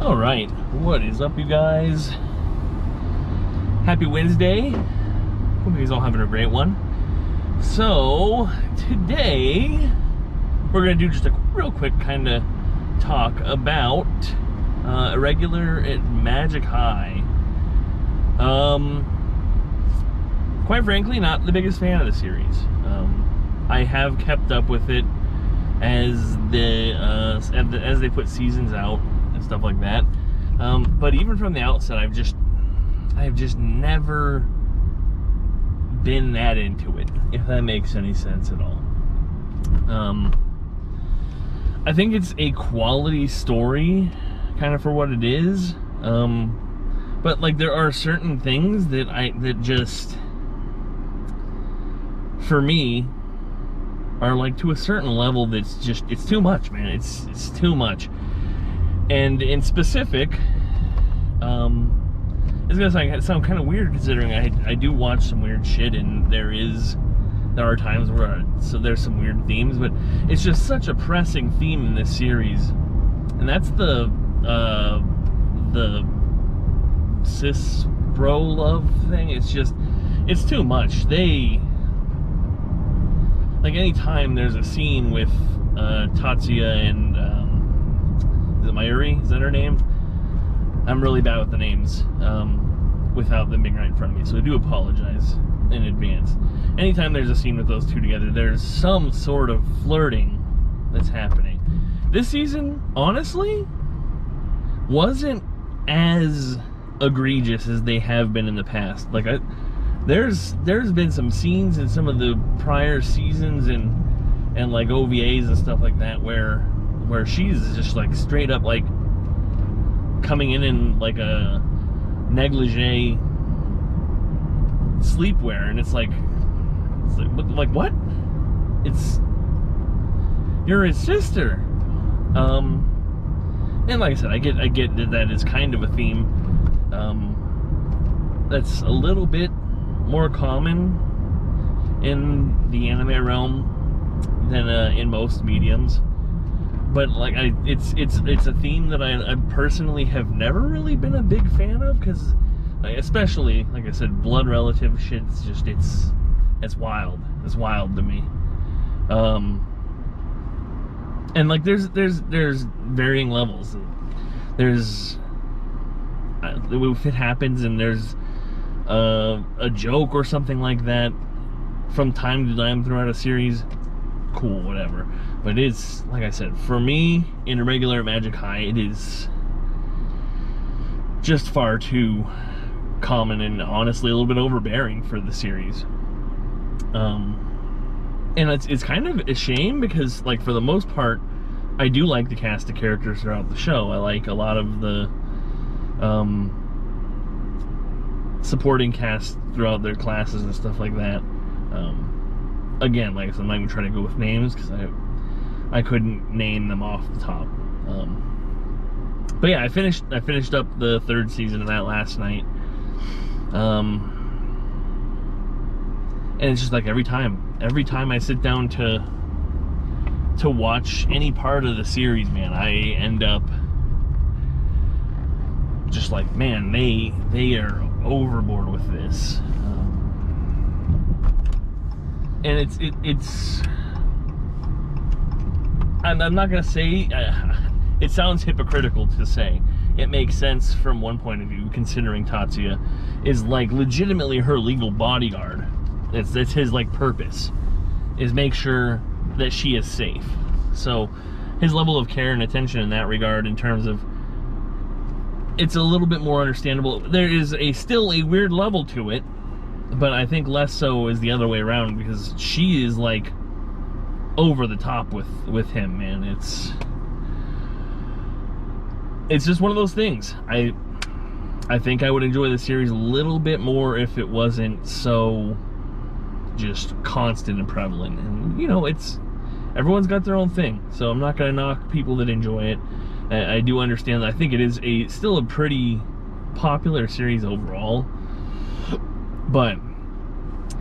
Alright, what is up, you guys? Happy Wednesday. Hope you guys all having a great one. So, today, we're going to do just a real quick kind of talk about Irregular at Magic High. Quite frankly, not the biggest fan of the series. I have kept up with it as they put seasons out and stuff like that. But even from the outset, I've just never been that into it, if that makes any sense at all. I think it's a quality story, kind of for what it is. But like, there are certain things that just, for me, are like to a certain level that's just, it's too much, man. It's too much. And in specific, it's gonna sound kind of weird, considering I do watch some weird shit, and there are times where there's some weird themes, but it's just such a pressing theme in this series, and that's the cis bro love thing. It's too much. Like, anytime there's a scene with Tatsuya and is it Mayuri? Is that her name? I'm really bad with the names without them being right in front of me, so I do apologize in advance. Anytime there's a scene with those two together, there's some sort of flirting that's happening. This season, honestly, wasn't as egregious as they have been in the past. Like, there's been some scenes in some of the prior seasons and like OVAs and stuff like that where she's just like straight up like coming in like a negligee sleepwear, and it's like what? You're his sister. And like I said, I get that is kind of a theme that's a little bit more common in the anime realm than in most mediums. But like, it's a theme that I personally have never really been a big fan of, because especially, like I said, blood relative shit. It's wild. It's wild to me. And like, there's varying levels. There's if it happens and there's a joke or something like that from time to time throughout a series, cool, whatever. But it's, like I said, for me, in Irregular Magic High, it is just far too common and honestly a little bit overbearing for the series. And it's kind of a shame, because like, for the most part, I do like the cast of characters throughout the show. I like a lot of the supporting cast throughout their classes and stuff like that. Again, like I said, I'm not even trying to go with names, because I couldn't name them off the top. But yeah, I finished up the third season of that last night. And it's just like, every time I sit down to watch any part of the series, man, I end up just like, man, they are overboard with this. And it's I'm not gonna say it sounds hypocritical to say. It makes sense from one point of view, considering Tatsuya is like legitimately her legal bodyguard. That's his like purpose, is make sure that she is safe. So his level of care and attention in that regard, in terms of, it's a little bit more understandable. There is still a weird level to it, but I think less so is the other way around, because she is like over the top with him, man. It's just one of those things. I think I would enjoy the series a little bit more if it wasn't so just constant and prevalent. And you know, everyone's got their own thing, so I'm not gonna knock people that enjoy it. I do understand that I think it is still a pretty popular series overall, but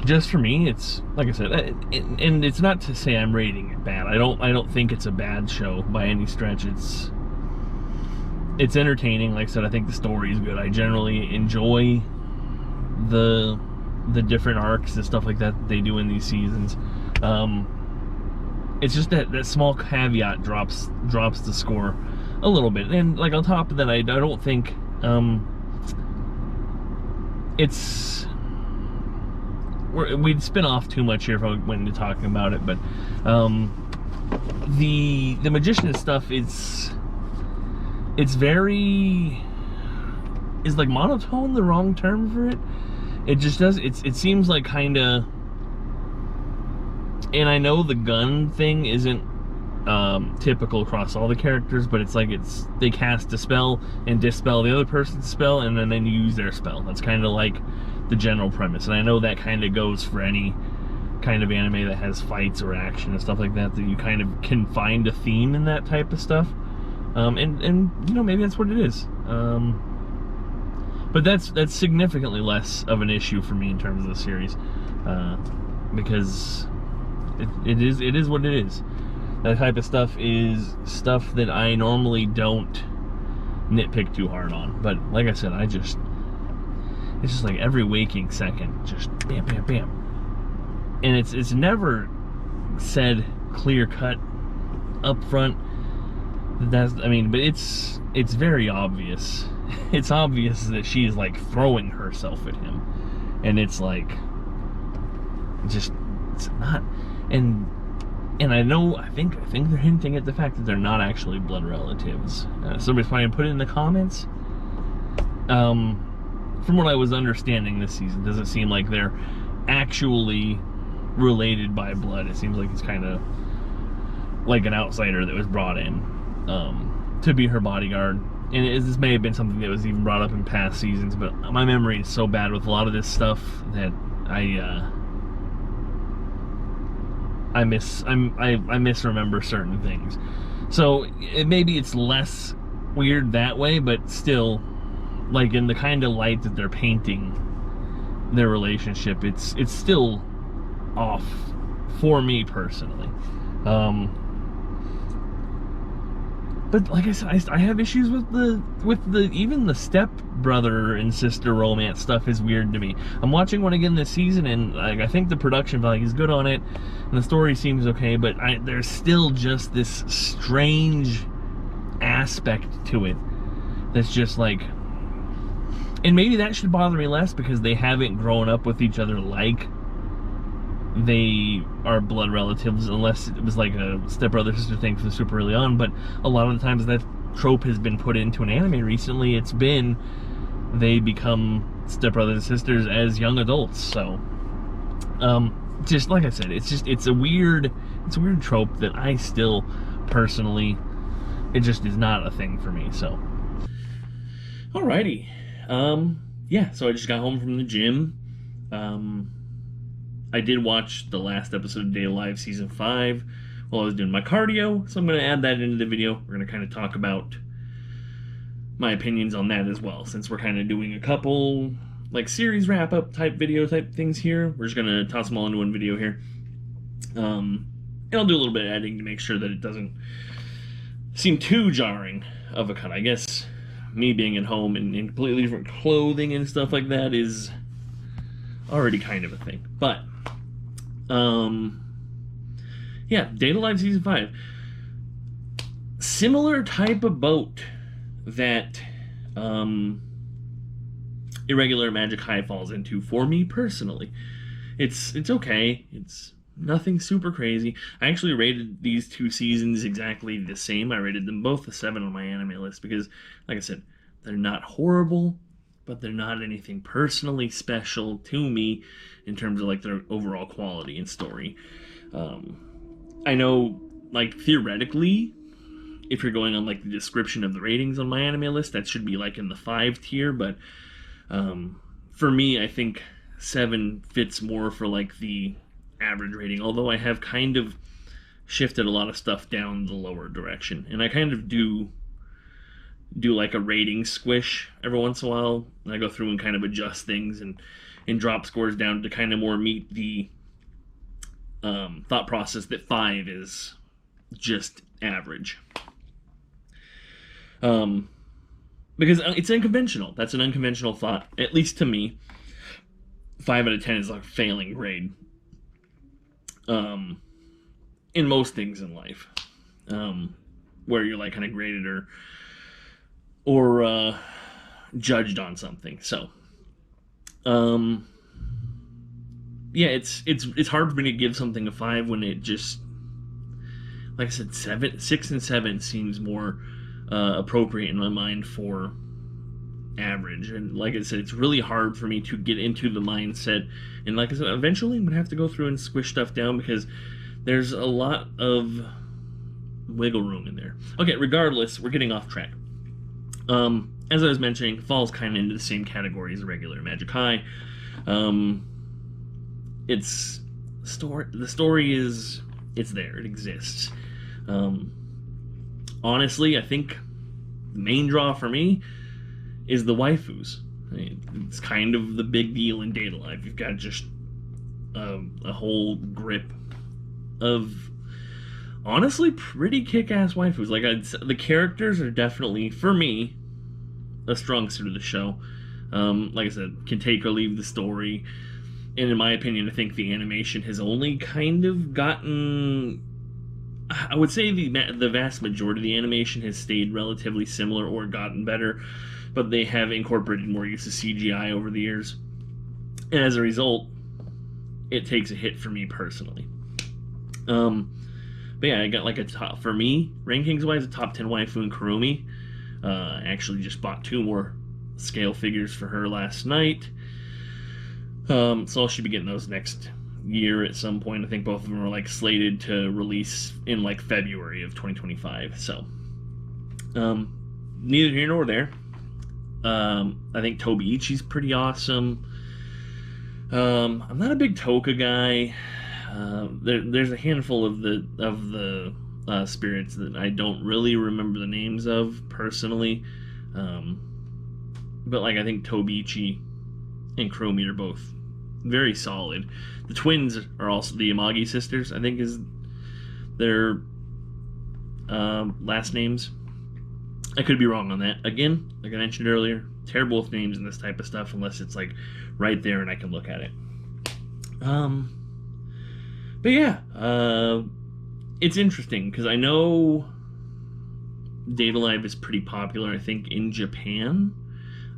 just for me, it's, like I said, and it's not to say I'm rating it bad. I don't think it's a bad show by any stretch. it's entertaining. Like I said, I think the story is good. I generally enjoy the different arcs and stuff like that they do in these seasons. It's just that small caveat drops the score a little bit. And like on top of that, I don't think we'd spin off too much here if I went into talking about it, but the magician stuff, is like monotone the wrong term for it? It just does, it seems like kind of, and I know the gun thing isn't typical across all the characters, but it's like they cast a spell and dispel the other person's spell, and then use their spell. That's kind of like the general premise, and I know that kind of goes for any kind of anime that has fights or action and stuff like that, that you kind of can find a theme in that type of stuff. And you know, maybe that's what it is. But that's significantly less of an issue for me in terms of the series, because it is what it is. That type of stuff is stuff that I normally don't nitpick too hard on. But like I said, it's just like every waking second, just bam, bam, bam. And it's never said clear cut up front. But it's very obvious. It's obvious that she is like throwing herself at him, and it's like, it's not. And I think they're hinting at the fact that they're not actually blood relatives. Somebody's probably put it in the comments. From what I was understanding this season, doesn't seem like they're actually related by blood. It seems like it's kind of like an outsider that was brought in to be her bodyguard. And this may have been something that was even brought up in past seasons, but my memory is so bad with a lot of this stuff that I misremember certain things. So maybe it's less weird that way, but still, like in the kind of light that they're painting their relationship, it's still off for me personally. But like I said, I have issues with the even the step brother and sister romance stuff is weird to me. I'm watching one again this season, and like I think the production value is good on it, and the story seems okay. But there's still just this strange aspect to it that's just like, and maybe that should bother me less because they haven't grown up with each other like they are blood relatives, unless it was like a stepbrother sister thing from super early on. But a lot of the times that trope has been put into an anime recently, it's been they become stepbrothers and sisters as young adults. So just like I said, it's a weird trope that I still personally, it just is not a thing for me. So alrighty, yeah, so I just got home from the gym. I did watch the last episode of Day Alive Season 5 while I was doing my cardio, so I'm going to add that into the video. We're going to kind of talk about my opinions on that as well, since we're kind of doing a couple like series wrap-up type video type things here. We're just going to toss them all into one video here. And I'll do a little bit of editing to make sure that it doesn't seem too jarring of a cut. I guess me being at home in completely different clothing and stuff like that is already kind of a thing. But yeah, Day Alive Season 5. Similar type of boat that Irregular Magic High falls into for me personally. It's okay. It's nothing super crazy. I actually rated these two seasons exactly the same. I rated them both a 7 on my anime list because, like I said, they're not horrible, but they're not anything personally special to me in terms of like their overall quality and story. I know, like, theoretically, if you're going on like the description of the ratings on my anime list, that should be like in the 5 tier, but for me, I think 7 fits more for like the average rating, although I have kind of shifted a lot of stuff down the lower direction, and I kind of do like a rating squish every once in a while, and I go through and kind of adjust things and drop scores down to kind of more meet the thought process that 5 is just average. because it's unconventional. That's an unconventional thought, at least to me. 5 out of 10 is like a failing grade. In most things in life, where you're like kind of graded or judged on something. So, yeah, it's hard for me to give something a 5 when it just, like I said, 6 and 7 seems more appropriate in my mind for average. And like I said, it's really hard for me to get into the mindset. And like I said, eventually I'm gonna have to go through and squish stuff down because there's a lot of wiggle room in there. Okay, regardless, we're getting off track. As I was mentioning, falls kind of into the same category as Irregular Magic High. It's the story is, it's there, it exists. Honestly, I think the main draw for me is the waifus. I mean, it's kind of the big deal in Data Life. You've got just a whole grip of honestly pretty kick-ass waifus. Like, the characters are definitely, for me, a strong suit of the show. Like I said, can take or leave the story. And in my opinion, I think the animation has only kind of gotten, I would say the vast majority of the animation has stayed relatively similar or gotten better, but they have incorporated more use of CGI over the years. And as a result, it takes a hit for me personally. But yeah, I got like a top, for me, rankings-wise, a top 10 waifu in Kurumi. I actually just bought 2 more scale figures for her last night. So I should be getting those next year at some point. I think both of them are like slated to release in like February of 2025. So, neither here nor there. I think Tobiichi's pretty awesome. I'm not a big Toka guy. There's a handful of the spirits that I don't really remember the names of personally. But like I think Tobiichi and Chromie are both very solid. The twins are also the Amagi sisters, I think is their last names. I could be wrong on that. Again, like I mentioned earlier, terrible with names and this type of stuff unless it's like right there and I can look at it. But yeah, it's interesting because I know Data Live is pretty popular, I think, in Japan.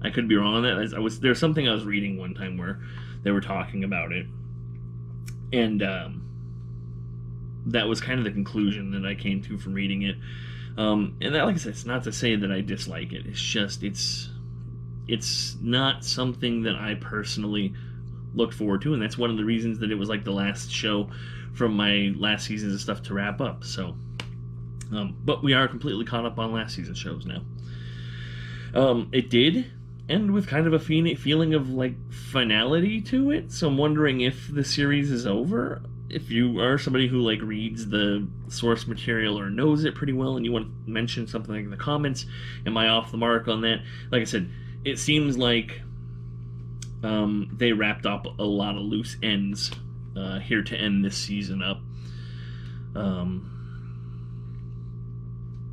I could be wrong on that. There's something I was reading one time where they were talking about it, and that was kind of the conclusion that I came to from reading it. And that, like I said, it's not to say that I dislike it. It's just it's not something that I personally looked forward to, and that's one of the reasons that it was like the last show from my last season's of stuff to wrap up. So, but we are completely caught up on last season's shows now. It did end with kind of a feeling of like finality to it, so I'm wondering if the series is over. If you are somebody who like reads the source material or knows it pretty well and you want to mention something like in the comments, am I off the mark on that? Like I said, it seems like they wrapped up a lot of loose ends here to end this season up.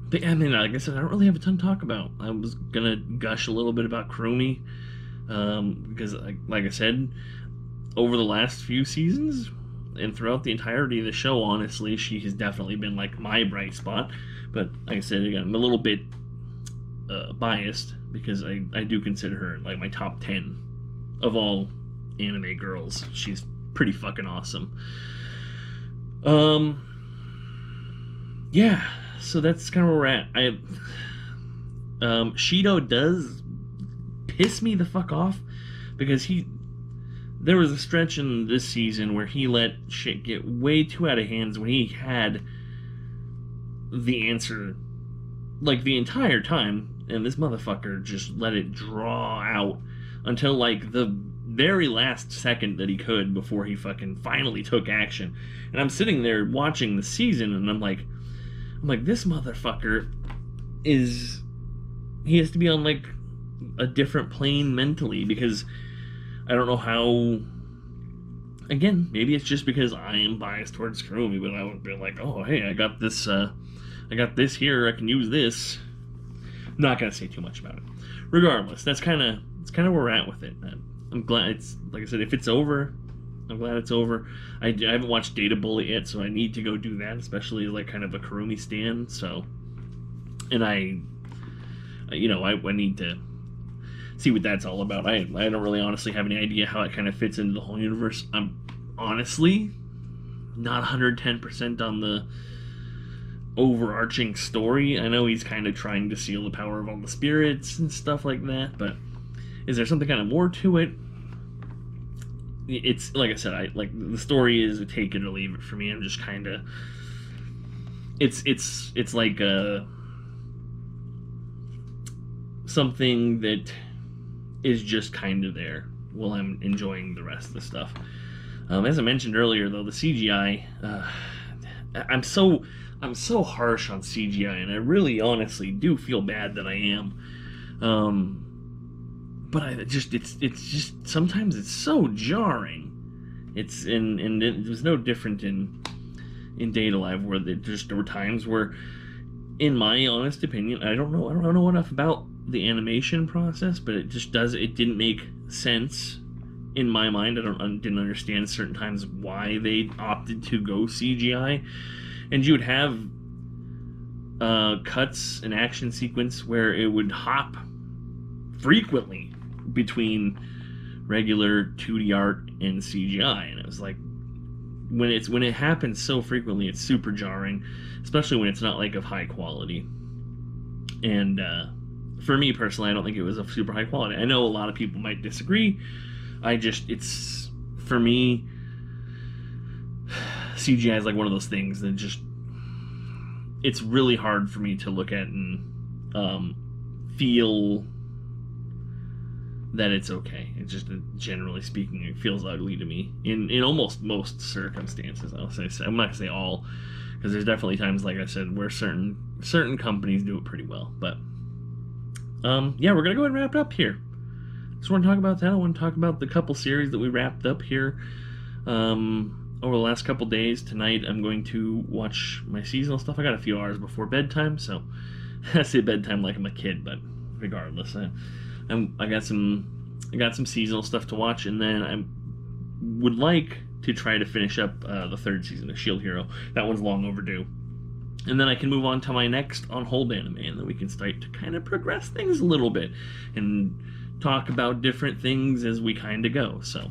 But I mean, like I said, I don't really have a ton to talk about. I was gonna gush a little bit about Kurumi because, like I said, over the last few seasons and throughout the entirety of the show, honestly, she has definitely been like my bright spot. But like I said, again, I'm a little bit biased because I do consider her like my top 10 of all anime girls. She's pretty fucking awesome. Yeah, so that's kind of where we're at. Shido does piss me the fuck off because there was a stretch in this season where he let shit get way too out of hands when he had the answer like the entire time, and this motherfucker just let it draw out until like the very last second that he could before he fucking finally took action. And I'm sitting there watching the season and I'm like, this motherfucker he has to be on like a different plane mentally, because I don't know how. Again, maybe it's just because I am biased towards Kurumi, but I would be like, oh hey, I got this here, I can use this. I'm not gonna say too much about it. regardless, that's kind of where we're at with it. I'm glad it's, like I said, if it's over, I'm glad it's over. I haven't watched Data Bullet yet, so I need to go do that, especially like kind of a Kurumi stan. So, and I need to see what that's all about. I don't really honestly have any idea how it kind of fits into the whole universe. I'm honestly not 110% on the overarching story. I know he's kind of trying to seal the power of all the spirits and stuff like that, but is there something kind of more to it? It's like I said, I like the story is a take it or leave it for me. I'm just kind of it's like something that is just kind of there while I'm enjoying the rest of the stuff. As I mentioned earlier, though, the CGI, I'm so harsh on CGI, and I really honestly do feel bad that I am. But it's just sometimes it's so jarring. And it was no different in Data Live, where there were times where, in my honest opinion, I don't know enough about the animation process, but it didn't make sense in my mind. I didn't understand certain times why they opted to go CGI, and you would have cuts, an action sequence where it would hop frequently between regular 2D art and CGI, and it was like, when it happens so frequently, it's super jarring, especially when it's not like of high quality. And for me personally, I don't think it was of super high quality. I know a lot of people might disagree. It's for me, CGI is like one of those things that just, it's really hard for me to look at and feel that it's okay. It's just, generally speaking, it feels ugly to me in almost most circumstances. I'm not gonna say all, because there's definitely times, like I said, where certain companies do it pretty well. But yeah, we're gonna go ahead and wrap it up here. Just want to talk about that. I want to talk about the couple series that we wrapped up here over the last couple days. Tonight I'm going to watch my seasonal stuff. I got a few hours before bedtime, so I say bedtime like I'm a kid, but regardless, I got some seasonal stuff to watch, and then I would like to try to finish up the third season of Shield Hero. That one's long overdue. And then I can move on to my next on hold anime, and then we can start to kind of progress things a little bit and talk about different things as we kind of go. So,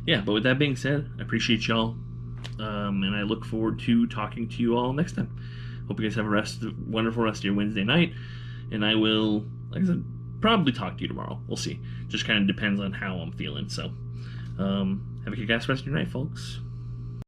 yeah, but with that being said, I appreciate y'all, and I look forward to talking to you all next time. Hope you guys have a wonderful rest of your Wednesday night, and I will, like I said, probably talk to you tomorrow. We'll see. Just kind of depends on how I'm feeling. So, have a kick-ass rest of your night, folks.